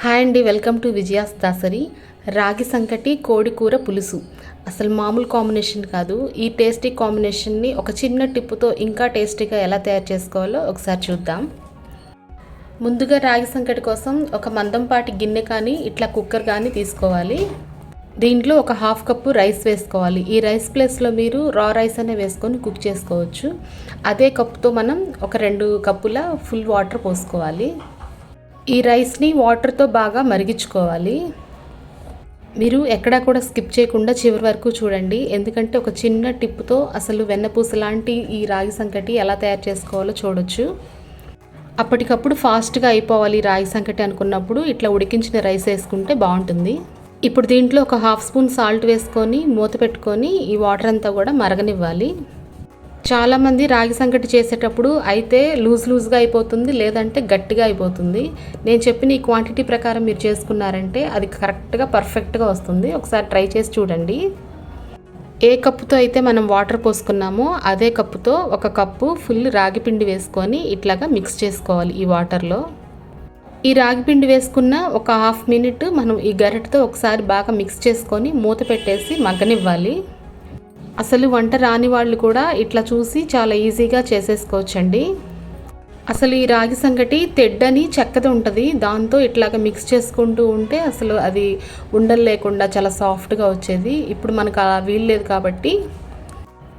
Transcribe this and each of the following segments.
Hi అండి, welcome to Vijaya's Dasari. రాగి సంకటి కోడి కూర పులుసు అసలు మామూలు కాంబినేషన్ కాదు. ఈ టేస్టీ కాంబినేషన్ని ఒక చిన్న టిప్పుతో ఇంకా టేస్టీగా ఎలా తయారు చేసుకోవాలో ఒకసారి చూద్దాం. ముందుగా రాగి సంకటి కోసం ఒక మందంపాటి గిన్నె కానీ ఇట్లా కుక్కర్ కానీ తీసుకోవాలి. దీంట్లో ఒక హాఫ్ కప్పు రైస్ వేసుకోవాలి. ఈ రైస్ ప్లేస్లో మీరు రా రైస్ అనే వేసుకొని కుక్ చేసుకోవచ్చు. అదే కప్పుతో మనం ఒక 2 కప్పుల ఫుల్ వాటర్ పోసుకోవాలి. ఈ రైస్ని వాటర్తో బాగా మరిగించుకోవాలి. మీరు ఎక్కడా కూడా స్కిప్ చేయకుండా చివరి వరకు చూడండి, ఎందుకంటే ఒక చిన్న టిప్తో అసలు వెన్నపూస లాంటి ఈ రాగి సంకటి ఎలా తయారు చేసుకోవాలో చూడొచ్చు. అప్పటికప్పుడు ఫాస్ట్గా అయిపోవాలి రాగి సంకటి అనుకున్నప్పుడు ఇట్లా ఉడికించిన రైస్ వేసుకుంటే బాగుంటుంది. ఇప్పుడు దీంట్లో ఒక హాఫ్ స్పూన్ సాల్ట్ వేసుకొని మూత పెట్టుకొని ఈ వాటర్ అంతా కూడా మరగనివ్వాలి. చాలామంది రాగి సంకటి చేసేటప్పుడు అయితే లూజ్గా అయిపోతుంది, లేదంటే గట్టిగా అయిపోతుంది. నేను చెప్పిన ఈ క్వాంటిటీ ప్రకారం మీరు చేసుకున్నారంటే అది కరెక్ట్గా పర్ఫెక్ట్గా వస్తుంది. ఒకసారి ట్రై చేసి చూడండి. ఏ కప్పుతో అయితే మనం వాటర్ పోసుకున్నామో అదే కప్పుతో ఒక కప్పు ఫుల్ రాగి పిండి వేసుకొని ఇట్లాగా మిక్స్ చేసుకోవాలి ఈ వాటర్లో. ఈ రాగి పిండి వేసుకున్న ఒక హాఫ్ మినిట్ మనం ఈ గరిటెతో ఒకసారి బాగా మిక్స్ చేసుకొని మూత పెట్టేసి మగ్గనివ్వాలి. అసలు వంట రాని వాళ్ళు కూడా ఇట్లా చూసి చాలా ఈజీగా చేసేసుకోవచ్చండి. అసలు ఈ రాగి సంకటి తెడ్డని చెక్కది ఉంటుంది, దాంతో ఇట్లాగా మిక్స్ చేసుకుంటూ ఉంటే అసలు అది ఉండలు లేకుండా చాలా సాఫ్ట్గా వచ్చేది. ఇప్పుడు మనకు అలా వీలు లేదు కాబట్టి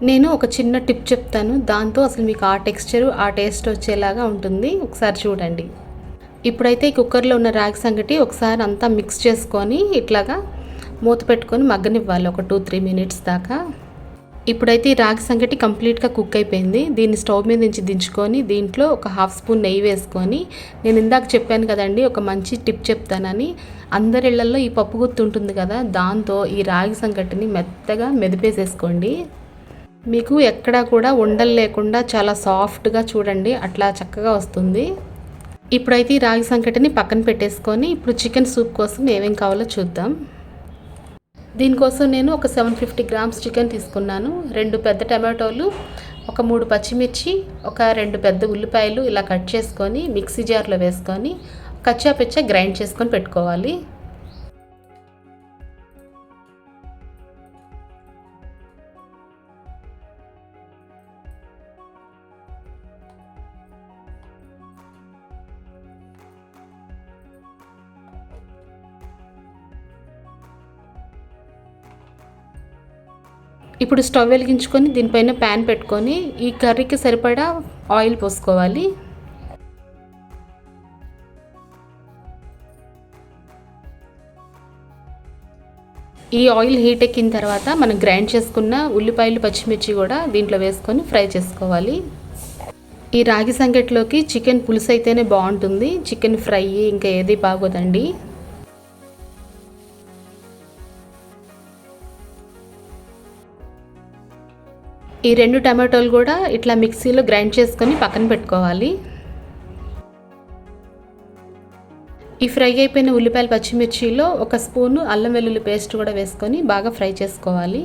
నేను ఒక చిన్న టిప్ చెప్తాను, దాంతో అసలు మీకు ఆ టెక్స్చరు ఆ టేస్ట్ వచ్చేలాగా ఉంటుంది. ఒకసారి చూడండి. ఇప్పుడైతే ఈ కుక్కర్లో ఉన్న రాగి సంకటి ఒకసారి అంతా మిక్స్ చేసుకొని ఇట్లాగా మూత పెట్టుకొని మగ్గనివ్వాలి ఒక 2-3 మినిట్స్ దాకా. ఇప్పుడైతే ఈ రాగి సంకటి కంప్లీట్గా కుక్ అయిపోయింది. దీన్ని స్టవ్ మీద నుంచి దించుకొని దీంట్లో ఒక హాఫ్ స్పూన్ నెయ్యి వేసుకొని, నేను ఇందాక చెప్పాను కదండి ఒక మంచి టిప్ చెప్తానని, అందరి ఇళ్లలో ఈ పప్పు గుత్తి ఉంటుంది కదా, దాంతో ఈ రాగి సంకటిని మెత్తగా మెదిపేసేసుకోండి. మీకు ఎక్కడా కూడా ఉండలు లేకుండా చాలా సాఫ్ట్గా చూడండి అట్లా చక్కగా వస్తుంది. ఇప్పుడైతే ఈ రాగి సంకటిని పక్కన పెట్టేసుకొని ఇప్పుడు చికెన్ సూప్ కోసం ఏమేం కావాలో చూద్దాం. దీనికోసం నేను ఒక 750 గ్రామ్స్ చికెన్ తీసుకున్నాను. 2 పెద్ద టమాటోలు, ఒక 3 పచ్చిమిర్చి, ఒక 2 పెద్ద ఉల్లిపాయలు ఇలా కట్ చేసుకొని మిక్సీ జార్లో వేసుకొని కచ్చా పిచ్చా గ్రైండ్ చేసుకొని పెట్టుకోవాలి. ఇప్పుడు స్టవ్ వెలిగించుకొని దీనిపైన ప్యాన్ పెట్టుకొని ఈ కర్రీకి సరిపడా ఆయిల్ పోసుకోవాలి. ఈ ఆయిల్ హీట్ ఎక్కిన తర్వాత మనం గ్రైండ్ చేసుకున్న ఉల్లిపాయలు పచ్చిమిర్చి కూడా దీంట్లో వేసుకొని ఫ్రై చేసుకోవాలి. ఈ రాగి సంకటిలోకి చికెన్ పులుసు అయితేనే బాగుంటుంది, చికెన్ ఫ్రై ఇంకా ఏది బాగోదండి. ఈ 2 టమాటోలు కూడా ఇట్లా మిక్సీలో గ్రైండ్ చేసుకొని పక్కన పెట్టుకోవాలి. ఈ ఫ్రై అయిపోయిన ఉల్లిపాయలు పచ్చిమిర్చిలో ఒక స్పూను అల్లం వెల్లుల్లి పేస్ట్ కూడా వేసుకొని బాగా ఫ్రై చేసుకోవాలి.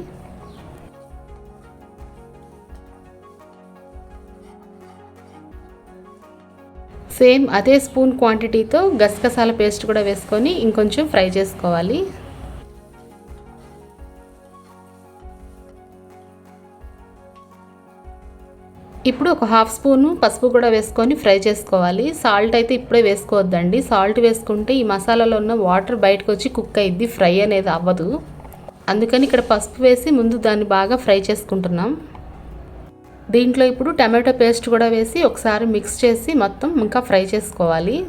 సేమ్ అదే స్పూన్ క్వాంటిటీతో గసగసాల పేస్ట్ కూడా వేసుకొని ఇంకొంచెం ఫ్రై చేసుకోవాలి. ఇప్పుడు ఒక హాఫ్ స్పూను పసుపు కూడా వేసుకొని ఫ్రై చేసుకోవాలి. సాల్ట్ అయితే ఇప్పుడే వేసుకోవద్దండి, సాల్ట్ వేసుకుంటే ఈ మసాలాలో ఉన్న వాటర్ బయటకు వచ్చి కుక్ అయ్యిద్ది, ఫ్రై అనేది అవ్వదు. అందుకని ఇక్కడ పసుపు వేసి ముందు దాన్ని బాగా ఫ్రై చేసుకుంటున్నాం. దీంట్లో ఇప్పుడు టమాటో పేస్ట్ కూడా వేసి ఒకసారి మిక్స్ చేసి మొత్తం ఇంకా ఫ్రై చేసుకోవాలి.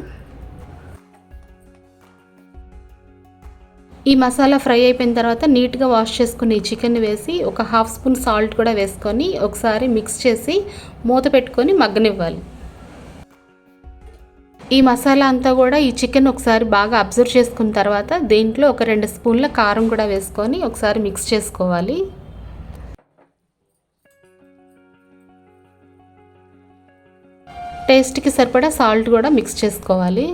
ఈ మసాలా ఫ్రై అయిపోయిన తర్వాత నీట్గా వాష్ చేసుకుని ఈ చికెన్ వేసి ఒక హాఫ్ స్పూన్ సాల్ట్ కూడా వేసుకొని ఒకసారి మిక్స్ చేసి మూత పెట్టుకొని మగ్గనివ్వాలి. ఈ మసాలా అంతా కూడా ఈ చికెన్ ఒకసారి బాగా అబ్జర్వ్ చేసుకున్న తర్వాత దీంట్లో ఒక 2 స్పూన్ల కారం కూడా వేసుకొని ఒకసారి మిక్స్ చేసుకోవాలి. టేస్ట్కి సరిపడా సాల్ట్ కూడా మిక్స్ చేసుకోవాలి.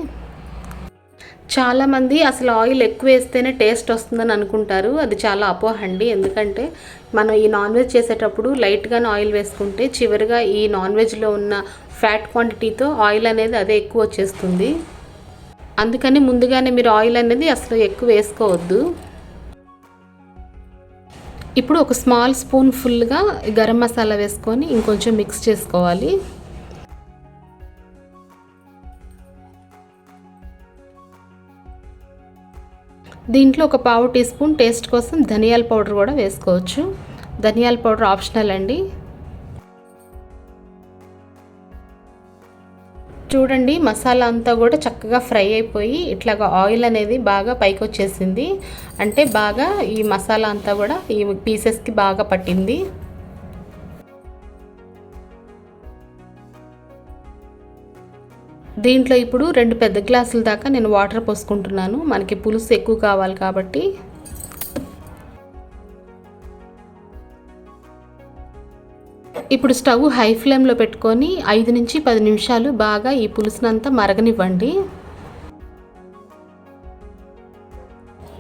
చాలామంది అసలు ఆయిల్ ఎక్కువ వేస్తేనే టేస్ట్ వస్తుందని అనుకుంటారు, అది చాలా అపోహ అండి. ఎందుకంటే మనం ఈ నాన్ వెజ్ చేసేటప్పుడు లైట్గానే ఆయిల్ వేసుకుంటే చివరిగా ఈ నాన్ వెజ్లో ఉన్న ఫ్యాట్ క్వాంటిటీతో ఆయిల్ అనేది అదే ఎక్కువ వచ్చేస్తుంది. అందుకని ముందుగానే మీరు ఆయిల్ అనేది అసలు ఎక్కువ వేసుకోవద్దు. ఇప్పుడు ఒక స్మాల్ స్పూన్ ఫుల్గా గరం మసాలా వేసుకొని ఇంకొంచెం మిక్స్ చేసుకోవాలి. దీంట్లో ఒక పావు టీ స్పూన్ టేస్ట్ కోసం ధనియాల పౌడర్ కూడా వేసుకోవచ్చు. ధనియాల పౌడర్ ఆప్షనల్ అండి. చూడండి మసాలా అంతా కూడా చక్కగా ఫ్రై అయిపోయి ఇట్లాగా ఆయిల్ అనేది బాగా పైకి వచ్చేసింది. అంటే బాగా ఈ మసాలా అంతా కూడా ఈ పీసెస్కి బాగా పట్టింది. దీంట్లో ఇప్పుడు 2 పెద్ద గ్లాసుల దాకా నేను వాటర్ పోసుకుంటున్నాను. మనకి పులుసు ఎక్కువ కావాలి కాబట్టి. ఇప్పుడు స్టవ్ హై ఫ్లేమ్లో పెట్టుకొని 5 నుంచి 10 నిమిషాలు బాగా ఈ పులుసునంతా మరగనివ్వండి.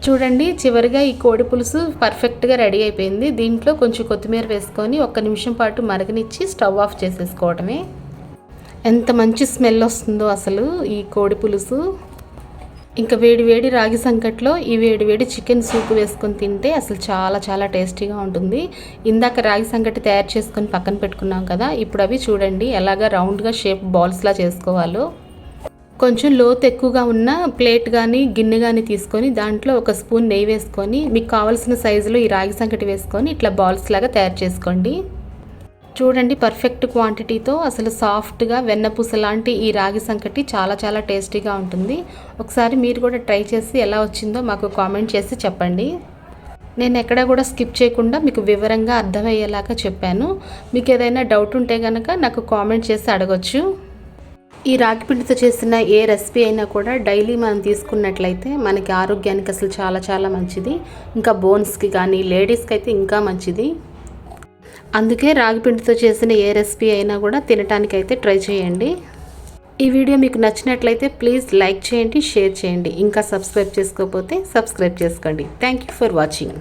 చూడండి చివరిగా ఈ కోడి పులుసు పర్ఫెక్ట్గా రెడీ అయిపోయింది. దీంట్లో కొంచెం కొత్తిమీర వేసుకొని 1 నిమిషం పాటు మరగనిచ్చి స్టవ్ ఆఫ్ చేసేసుకోవడమే. ఎంత మంచి స్మెల్ వస్తుందో అసలు ఈ కోడి పులుసు. ఇంకా వేడి వేడి రాగి సంకట్లో ఈ వేడి వేడి చికెన్ సూప్ వేసుకొని తింటే అసలు చాలా చాలా టేస్టీగా ఉంటుంది. ఇందాక రాగి సంకటి తయారు చేసుకొని పక్కన పెట్టుకున్నాం కదా, ఇప్పుడు అవి చూడండి ఎలాగా రౌండ్గా షేప్ బాల్స్లా చేసుకోవాలో. కొంచెం లోతు ఎక్కువగా ఉన్న ప్లేట్ కానీ గిన్నె కానీ తీసుకొని దాంట్లో 1 స్పూన్ నెయ్యి వేసుకొని మీకు కావాల్సిన సైజులో ఈ రాగి సంకటి వేసుకొని ఇట్లా బాల్స్ లాగా తయారు చేసుకోండి. చూడండి పర్ఫెక్ట్ క్వాంటిటీతో అసలు సాఫ్ట్గా వెన్నపూస లాంటి ఈ రాగి సంకటి చాలా చాలా టేస్టీగా ఉంటుంది. ఒకసారి మీరు కూడా ట్రై చేసి ఎలా వచ్చిందో మాకు కామెంట్ చేసి చెప్పండి. నేను ఎక్కడా కూడా స్కిప్ చేయకుండా మీకు వివరంగా అర్థమయ్యేలాగా చెప్పాను. మీకు ఏదైనా డౌట్ ఉంటే కనుక నాకు కామెంట్ చేసి అడగొచ్చు. ఈ రాగి పిండితో చేసిన ఏ రెసిపీ అయినా కూడా డైలీ మనం తీసుకున్నట్లయితే మనకి ఆరోగ్యానికి అసలు చాలా చాలా మంచిది. ఇంకా బోన్స్కి కానీ లేడీస్కి అయితే ఇంకా మంచిది. అందుకే రాగి పిండితో చేసిన ఏ రెసిపీ అయినా కూడా తినటానికైతే ట్రై చేయండి. ఈ వీడియో మీకు నచ్చినట్లయితే ప్లీజ్ లైక్ చేయండి, షేర్ చేయండి. ఇంకా సబ్స్క్రైబ్ చేసుకోకపోతే సబ్స్క్రైబ్ చేసుకోండి. Thank you for watching.